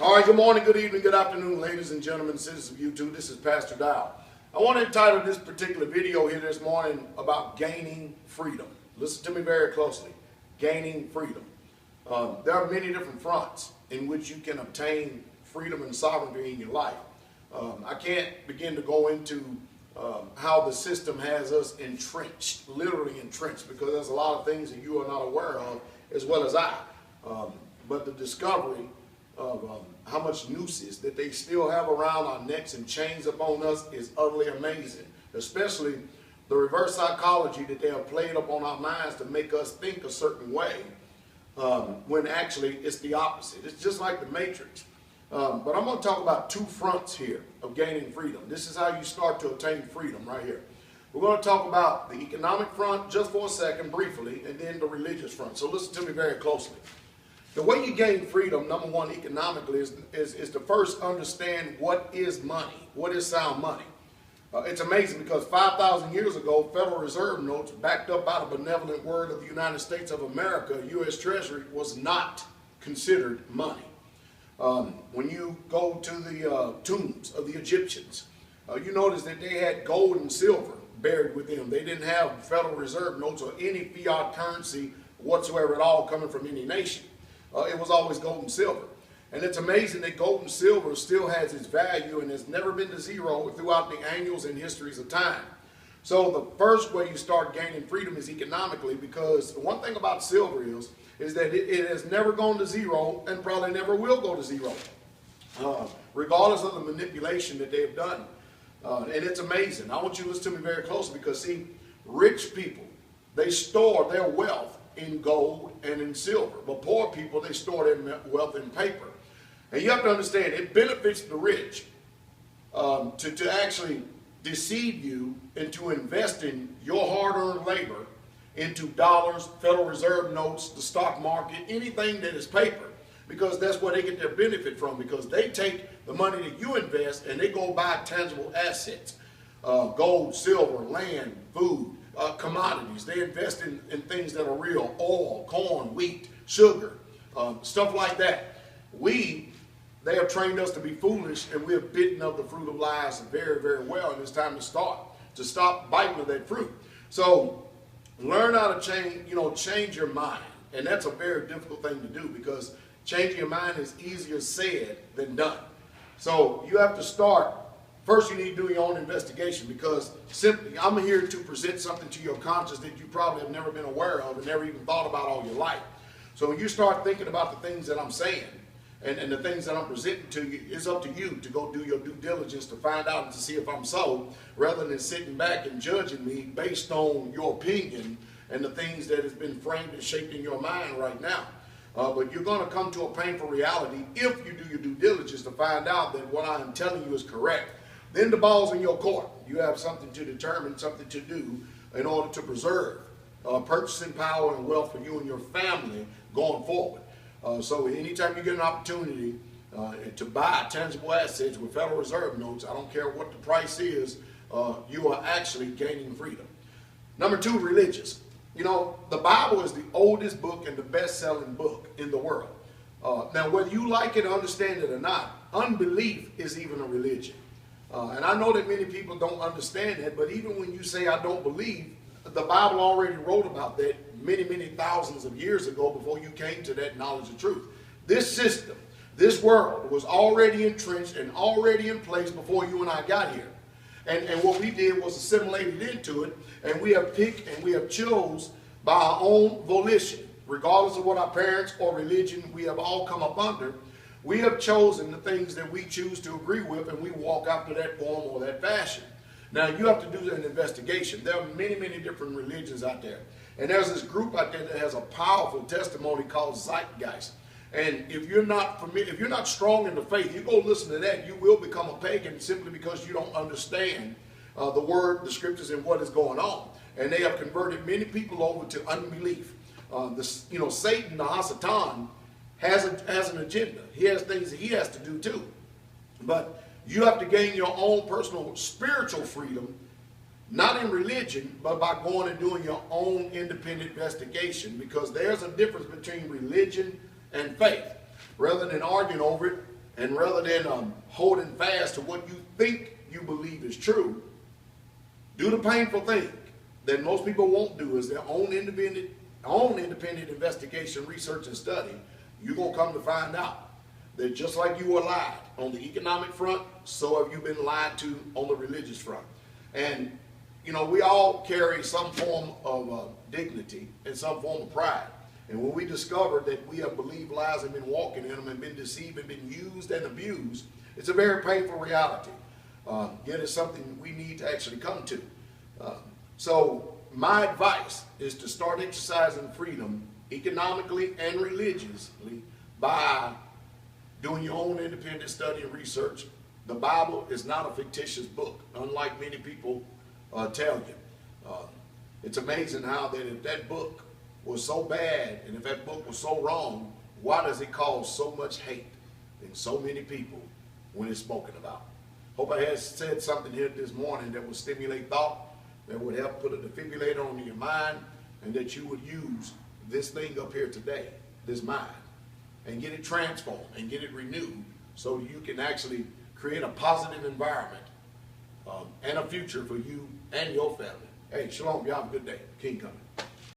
All right, good morning, good evening, good afternoon, ladies and gentlemen, citizens of YouTube. This is Pastor Dow. I want to entitle this particular video here this morning about gaining freedom. Listen to me very closely. Gaining freedom. There are many different fronts in which you can obtain freedom and sovereignty in your life. I can't begin to go into how the system has us entrenched, literally entrenched, because there's a lot of things that you are not aware of as well as I. But the discovery of how much nooses that they still have around our necks and chains upon us is utterly amazing, especially the reverse psychology that they have played upon our minds to make us think a certain way when actually it's the opposite. It's just like the Matrix. But I'm going to talk about two fronts here of gaining freedom. This is how you start to obtain freedom right here. We're going to talk about the economic front just for a second, briefly, and then the religious front. So listen to me very closely. The way you gain freedom, number one, economically, is to first understand what is money, what is sound money. It's amazing because 5,000 years ago, Federal Reserve notes backed up by the benevolent word of the United States of America, U.S. Treasury, was not considered money. When you go to the tombs of the Egyptians, you notice that they had gold and silver buried with them. They didn't have Federal Reserve notes or any fiat currency whatsoever at all coming from any nation. It was always gold and silver. And it's amazing that gold and silver still has its value and has never been to zero throughout the annuals and histories of time. So the first way you start gaining freedom is economically, because the one thing about silver is that it has never gone to zero and probably never will go to zero, regardless of the manipulation that they have done. And it's amazing. I want you to listen to me very closely because, see, rich people, they store their wealth in gold and in silver. But poor people, they store their wealth in paper. And you have to understand, it benefits the rich to actually deceive you into investing your hard-earned labor into dollars, Federal Reserve notes, the stock market, anything that is paper, because that's where they get their benefit from, because they take the money that you invest and they go buy tangible assets, gold, silver, land, food, commodities. They invest in things that are real: oil, corn, wheat, sugar, stuff like that. They have trained us to be foolish, and we have bitten of the fruit of lies very, very well, and it's time to stop biting of that fruit. So learn how to change your mind, and that's a very difficult thing to do, because changing your mind is easier said than done. So you have to start. First, you need to do your own investigation, because simply, I'm here to present something to your conscience that you probably have never been aware of and never even thought about all your life. So when you start thinking about the things that I'm saying and the things that I'm presenting to you, it's up to you to go do your due diligence to find out and to see if I'm so, rather than sitting back and judging me based on your opinion and the things that has been framed and shaped in your mind right now. But you're going to come to a painful reality if you do your due diligence to find out that what I am telling you is correct. Then the ball's in your court. You have something to determine, something to do in order to preserve purchasing power and wealth for you and your family going forward. So anytime you get an opportunity to buy tangible assets with Federal Reserve notes, I don't care what the price is, you are actually gaining freedom. Number two, religious. You know, the Bible is the oldest book and the best-selling book in the world. Now, whether you like it or understand it or not, unbelief is even a religion. And I know that many people don't understand that, but even when you say I don't believe, the Bible already wrote about that many, many thousands of years ago before you came to that knowledge of truth. This system, this world was already entrenched and already in place before you and I got here. And what we did was assimilated into it, and we have picked and we have chose by our own volition, regardless of what our parents or religion we have all come up under. We have chosen the things that we choose to agree with, and we walk after that form or that fashion. Now, you have to do an investigation. There are many, many different religions out there. And there's this group out there that has a powerful testimony called Zeitgeist. And if you're not familiar, if you're not strong in the faith, you go listen to that, you will become a pagan simply because you don't understand the word, the scriptures, and what is going on. And they have converted many people over to unbelief. Satan, the Hasatan, has an agenda. He has things that he has to do too. But you have to gain your own personal spiritual freedom, not in religion, but by going and doing your own independent investigation, because there's a difference between religion and faith. Rather than arguing over it, And rather than holding fast to what you think you believe is true, do the painful thing that most people won't do, is their own independent investigation, research, and study. You're going to come to find out that just like you were lied on the economic front, so have you been lied to on the religious front. And, you know, we all carry some form of dignity and some form of pride. And when we discover that we have believed lies and been walking in them and been deceived and been used and abused, it's a very painful reality. Yet it's something we need to actually come to. So my advice is to start exercising freedom economically and religiously by doing your own independent study and research. The Bible is not a fictitious book, unlike many people tell you. It's amazing how that if that book was so bad and if that book was so wrong, why does it cause so much hate in so many people when it's spoken about? Hope I have said something here this morning that will stimulate thought, that would help put a defibrillator on your mind, and that you would use this thing up here today, this mind, and get it transformed and get it renewed so you can actually create a positive environment and a future for you and your family. Hey, shalom. Y'all have a good day. King coming.